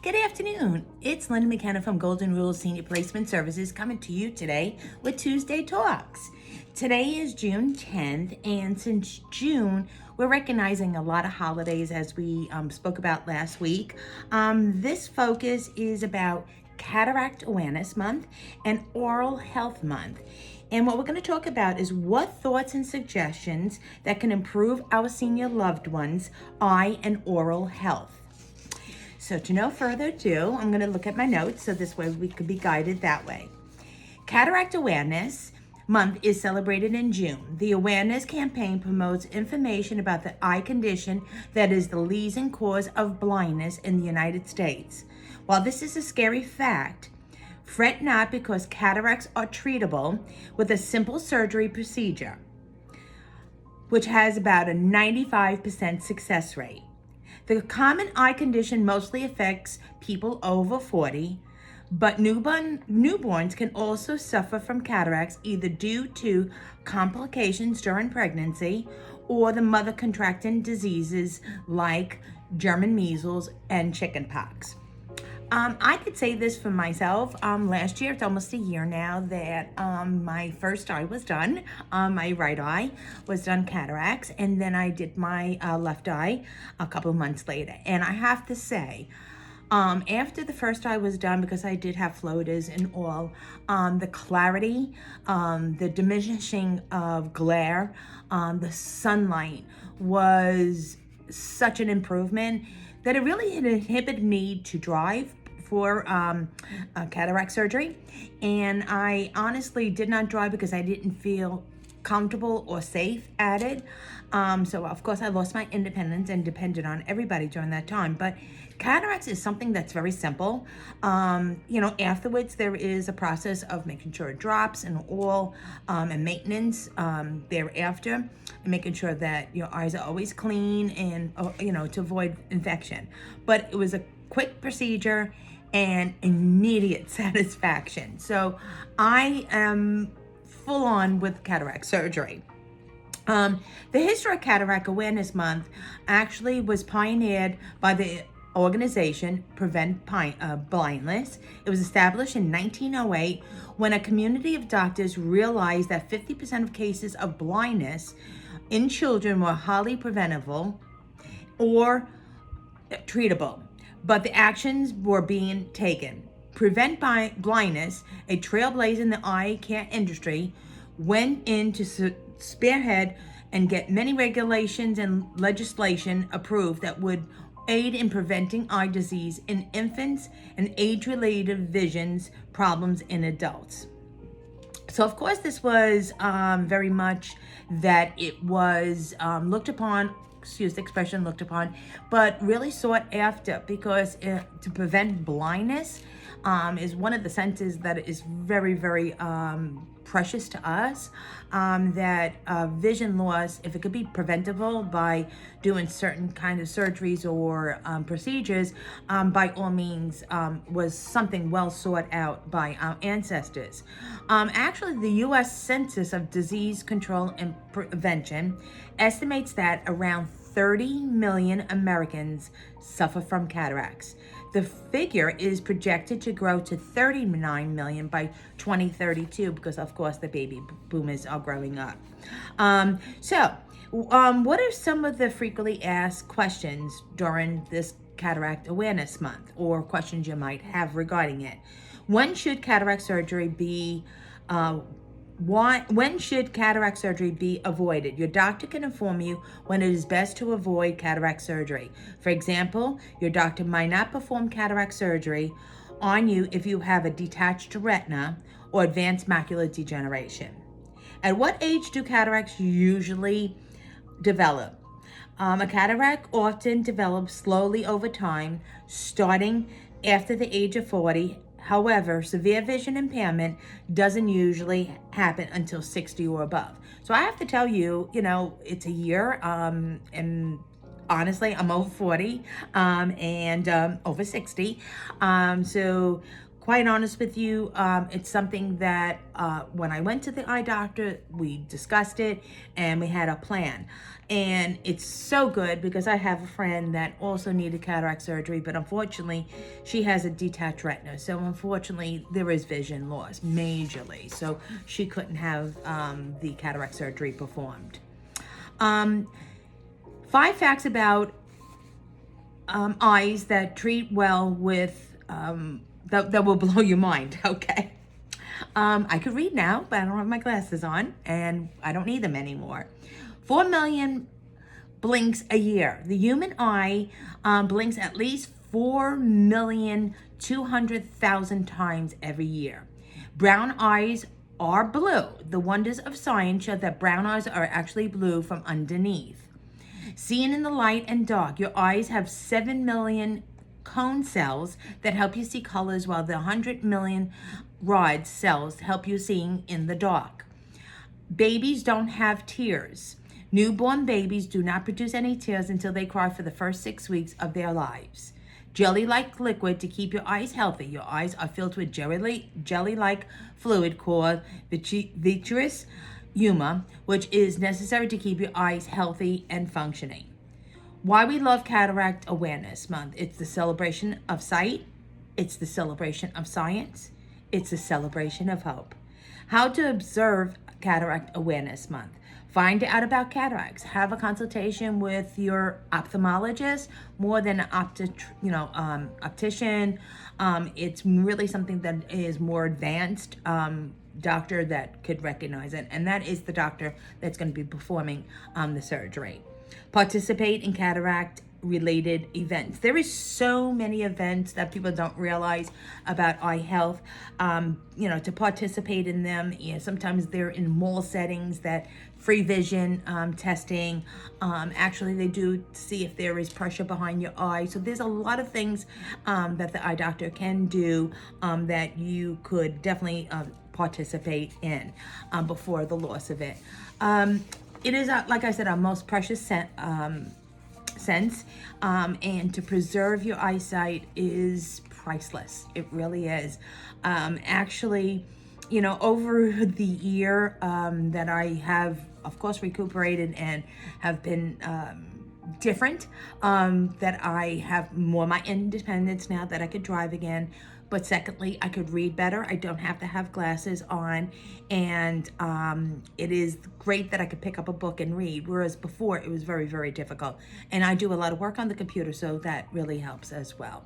Good afternoon. It's Linda McKenna from Golden Rules Senior Placement Services coming to you today with Tuesday Talks. Today is June 10th, and since June, we're recognizing a lot of holidays as we spoke about last week. This focus is about Cataract Awareness Month and Oral Health Month. And what we're going to talk about is what thoughts and suggestions that can improve our senior loved ones' eye and oral health. So to no further ado, I'm going to look at my notes so this way we could be guided that way. Cataract Awareness Month is celebrated in June. The awareness campaign promotes information about the eye condition that is the leading cause of blindness in the United States. While this is a scary fact, fret not because cataracts are treatable with a simple surgery procedure, which has about a 95% success rate. The common eye condition mostly affects people over 40, but newborns can also suffer from cataracts either due to complications during pregnancy or the mother contracting diseases like German measles and chickenpox. I could say this for myself. Last year, it's almost a year now that my first eye was done. My right eye was done cataracts, and then I did my left eye a couple of months later. And I have to say, after the first eye was done, because I did have floaters and all, the clarity, the diminishing of glare, the sunlight was such an improvement that it really inhibited me to drive for cataract surgery. And I honestly did not drive because I didn't feel comfortable or safe at it. So of course I lost my independence and depended on everybody during that time. But cataracts is something that's very simple. Afterwards there is a process of making sure it drops and all, and maintenance thereafter, and making sure that your eyes are always clean and to avoid infection. But it was a quick procedure and immediate satisfaction. So I am full on with cataract surgery. The history of Cataract Awareness Month actually was pioneered by the organization Prevent Blindness. It was established in 1908 when a community of doctors realized that 50% of cases of blindness in children were highly preventable or treatable, but the actions were being taken. Prevent Blindness, a trailblazer in the eye care industry, went in to spearhead and get many regulations and legislation approved that would aid in preventing eye disease in infants and age-related visions problems in adults. So of course this was very much that it was looked upon, excuse the expression, looked upon, but really sought after, because to prevent blindness is one of the senses that is very, very precious to us, that vision loss, if it could be preventable by doing certain kind of surgeries or procedures, by all means, was something well sought out by our ancestors. Actually, the U.S. Census of Disease Control and Prevention estimates that around 30 million Americans suffer from cataracts. The figure is projected to grow to 39 million by 2032 because, of course, the baby boomers are growing up. What are some of the frequently asked questions during this Cataract Awareness Month, or questions you might have regarding it? When should cataract surgery be When should cataract surgery be avoided? Your doctor can inform you when it is best to avoid cataract surgery. For example, your doctor might not perform cataract surgery on you if you have a detached retina or advanced macular degeneration. At what age do cataracts usually develop? A cataract often develops slowly over time, starting after the age of 40. However, severe vision impairment doesn't usually happen until 60 or above. So I have to tell you, it's a year, and honestly, I'm over 40 and over 60. So quite honest with you, it's something that when I went to the eye doctor, we discussed it and we had a plan. And it's so good because I have a friend that also needed cataract surgery, but unfortunately she has a detached retina. So unfortunately there is vision loss majorly. So she couldn't have the cataract surgery performed. 5 facts about eyes that treat well with, that will blow your mind, okay? I could read now, but I don't have my glasses on, and I don't need them anymore. 4 million blinks a year. The human eye blinks at least 4,200,000 times every year. Brown eyes are blue. The wonders of science show that brown eyes are actually blue from underneath. Seen in the light and dark, your eyes have 7 million cone cells that help you see colors, while the 100 million rod cells help you see in the dark. Babies don't have tears. Newborn babies do not produce any tears until they cry for the first 6 weeks of their lives. Jelly-like liquid to keep your eyes healthy. Your eyes are filled with jelly-like fluid called vitreous humor, which is necessary to keep your eyes healthy and functioning. Why we love Cataract Awareness Month. It's the celebration of sight. It's the celebration of science. It's a celebration of hope. How to observe Cataract Awareness Month. Find out about cataracts. Have a consultation with your ophthalmologist, more than an optician. It's really something that is more advanced doctor that could recognize it, and that is the doctor that's going to be performing the surgery. Participate in cataract related events. There is so many events that people don't realize about eye health. To participate in them, sometimes they're in mall settings that free vision testing. Actually, they do see if there is pressure behind your eye. So there's a lot of things that the eye doctor can do that you could definitely participate in before the loss of it. It is, like I said, our most precious sense, and to preserve your eyesight is priceless. It really is. Actually, over the year that I have, of course, recuperated and have been different, that I have more my independence now, that I could drive again. But secondly, I could read better. I don't have to have glasses on. And it is great that I could pick up a book and read, whereas before it was very, very difficult. And I do a lot of work on the computer, so that really helps as well.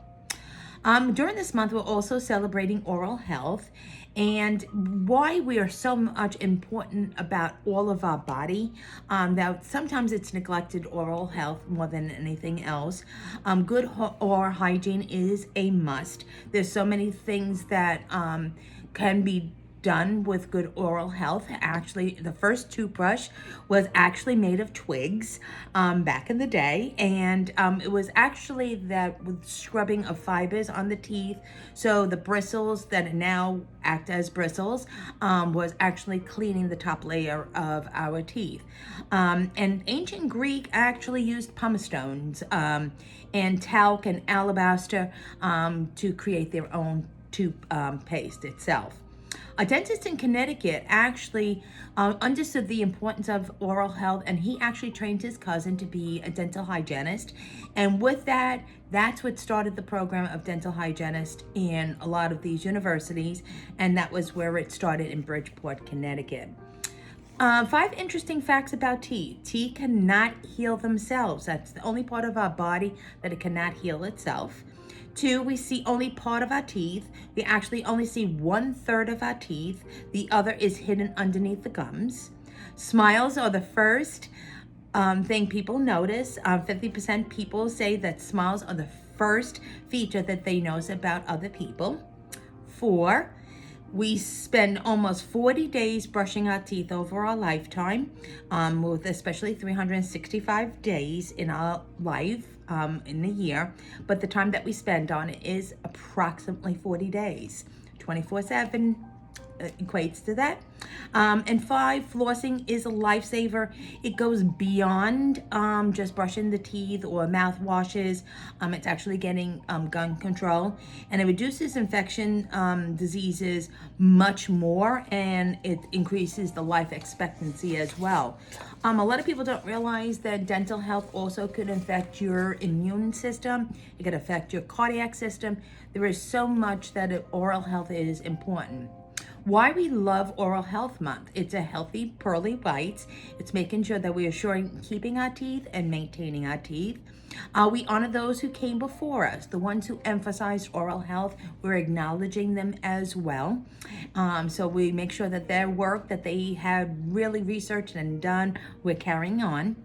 During this month, we're also celebrating oral health, and why we are so much important about all of our body. That sometimes it's neglected, oral health, more than anything else. Good oral hygiene is a must. There's so many things that can be done with good oral health. Actually, the first toothbrush was actually made of twigs back in the day, and it was actually that with scrubbing of fibers on the teeth, so the bristles that now act as bristles was actually cleaning the top layer of our teeth. And ancient Greek actually used pumice stones and talc and alabaster to create their own toothpaste itself. A dentist in Connecticut actually understood the importance of oral health, and he actually trained his cousin to be a dental hygienist. And with that, that's what started the program of dental hygienist in a lot of these universities, and that was where it started in Bridgeport, Connecticut. 5 interesting facts about teeth. Teeth cannot heal themselves. That's the only part of our body that it cannot heal itself. 2, we see only part of our teeth. We actually only see 1/3 of our teeth. The other is hidden underneath the gums. Smiles are the first thing people notice. 50% people say that smiles are the first feature that they notice about other people. 4, we spend almost 40 days brushing our teeth over our lifetime, with especially 365 days in our life in a year. But the time that we spend on it is approximately 40 days, 24/7, equates to that. And 5, flossing is a lifesaver. It goes beyond just brushing the teeth or mouthwashes. It's actually getting gun control, and it reduces infection diseases much more, and it increases the life expectancy as well. A lot of people don't realize that dental health also could affect your immune system. It could affect your cardiac system. There is so much that oral health is important. Why we love Oral Health Month. It's a healthy, pearly bites. It's making sure that we are keeping our teeth and maintaining our teeth. We honor those who came before us, the ones who emphasized oral health. We're acknowledging them as well. So we make sure that their work that they had really researched and done, we're carrying on.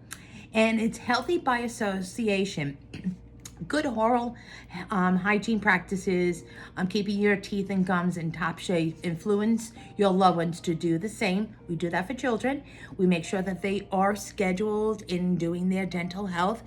And it's healthy by association. Good oral hygiene practices, keeping your teeth and gums in top shape, influence your loved ones to do the same. We do that for children. We make sure that they are scheduled in doing their dental health,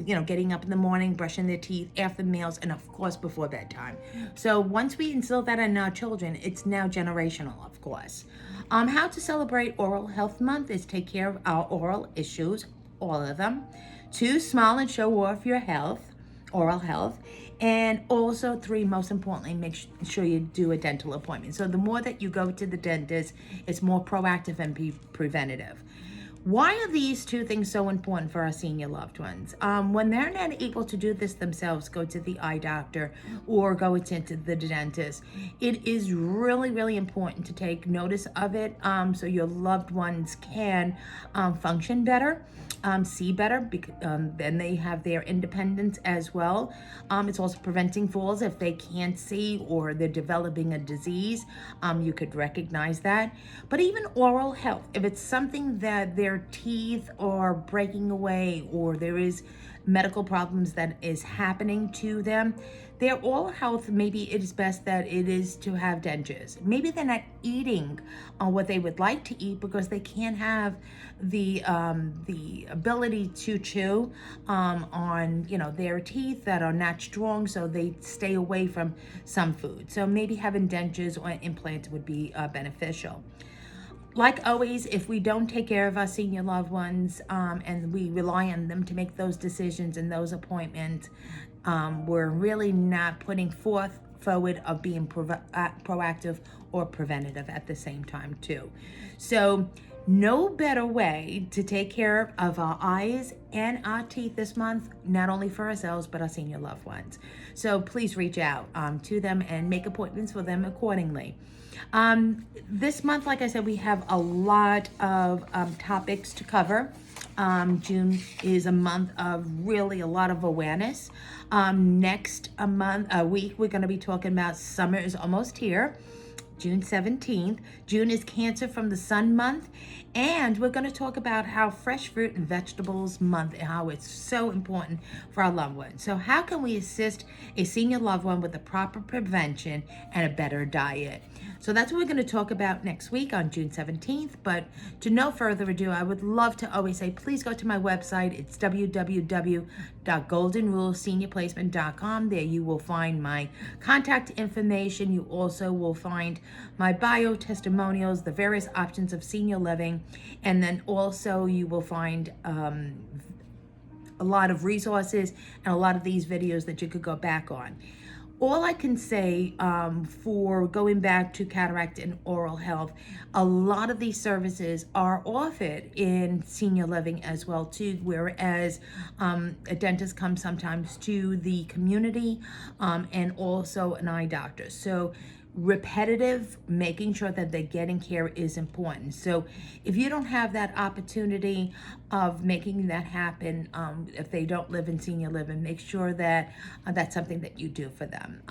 getting up in the morning, brushing their teeth after meals, and of course before bedtime. So once we instill that in our children, it's now generational, of course. How to celebrate Oral Health Month is take care of our oral issues, all of them. 2, smile and show off your health, oral health. And also 3, most importantly, make sure you do a dental appointment. So the more that you go to the dentist, it's more proactive and preventative. Why are these 2 things so important for our senior loved ones? When they're not able to do this themselves, go to the eye doctor or go to the dentist, it is really, really important to take notice of it so your loved ones can function better, see better, then they have their independence as well. It's also preventing falls if they can't see or they're developing a disease. You could recognize that. But even oral health, if it's something that their teeth are breaking away or there is medical problems that is happening to them, their oral health, maybe it is best that it is to have dentures. Maybe they're not eating what they would like to eat because they can't have the ability to chew on their teeth that are not strong, so they stay away from some food. So maybe having dentures or implants would be beneficial. Like always, if we don't take care of our senior loved ones and we rely on them to make those decisions and those appointments, we're really not putting forward of being proactive or preventative at the same time too. So no better way to take care of our eyes and our teeth this month, not only for ourselves, but our senior loved ones. So please reach out to them and make appointments for them accordingly. This month, like I said, we have a lot of topics to cover. June is a month of really a lot of awareness. Next week, we're going to be talking about summer is almost here. June 17th. June is Cancer from the Sun month. And we're going to talk about how Fresh Fruit and Vegetables month and how it's so important for our loved ones. So how can we assist a senior loved one with the proper prevention and a better diet? So that's what we're going to talk about next week on June 17th. But to no further ado, I would love to always say, please go to my website. It's www.goldenruleseniorplacement.com. There you will find my contact information. You also will find my bio testimonials, the various options of senior living. And then also you will find a lot of resources and a lot of these videos that you could go back on. All I can say for going back to cataract and oral health, a lot of these services are offered in senior living as well too, whereas a dentist comes sometimes to the community and also an eye doctor. So repetitive, making sure that they're getting care is important. So if you don't have that opportunity of making that happen, if they don't live in senior living, make sure that that's something that you do for them.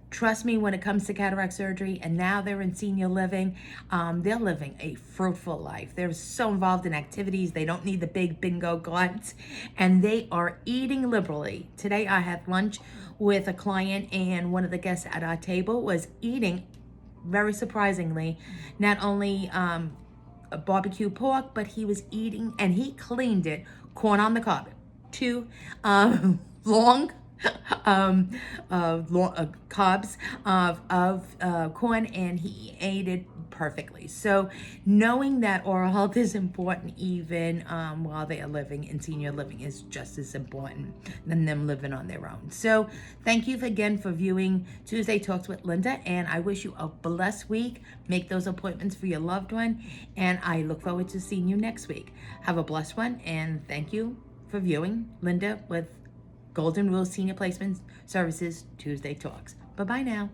Trust me, when it comes to cataract surgery, and now they're in senior living, they're living a fruitful life. They're so involved in activities. They don't need the big bingo cards, and they are eating liberally. Today I had lunch with a client, and one of the guests at our table was eating, very surprisingly, not only a barbecue pork, but he was eating, and he cleaned it, corn on the cob. 2 long cobs of corn, and he ate it perfectly. So knowing that oral health is important even while they are living in senior living is just as important than them living on their own. So thank you again for viewing Tuesday Talks with Linda, and I wish you a blessed week. Make those appointments for your loved one, and I look forward to seeing you next week. Have a blessed one, and thank you for viewing Linda with Golden Rule Senior Placement Services Tuesday Talks. Bye-bye now.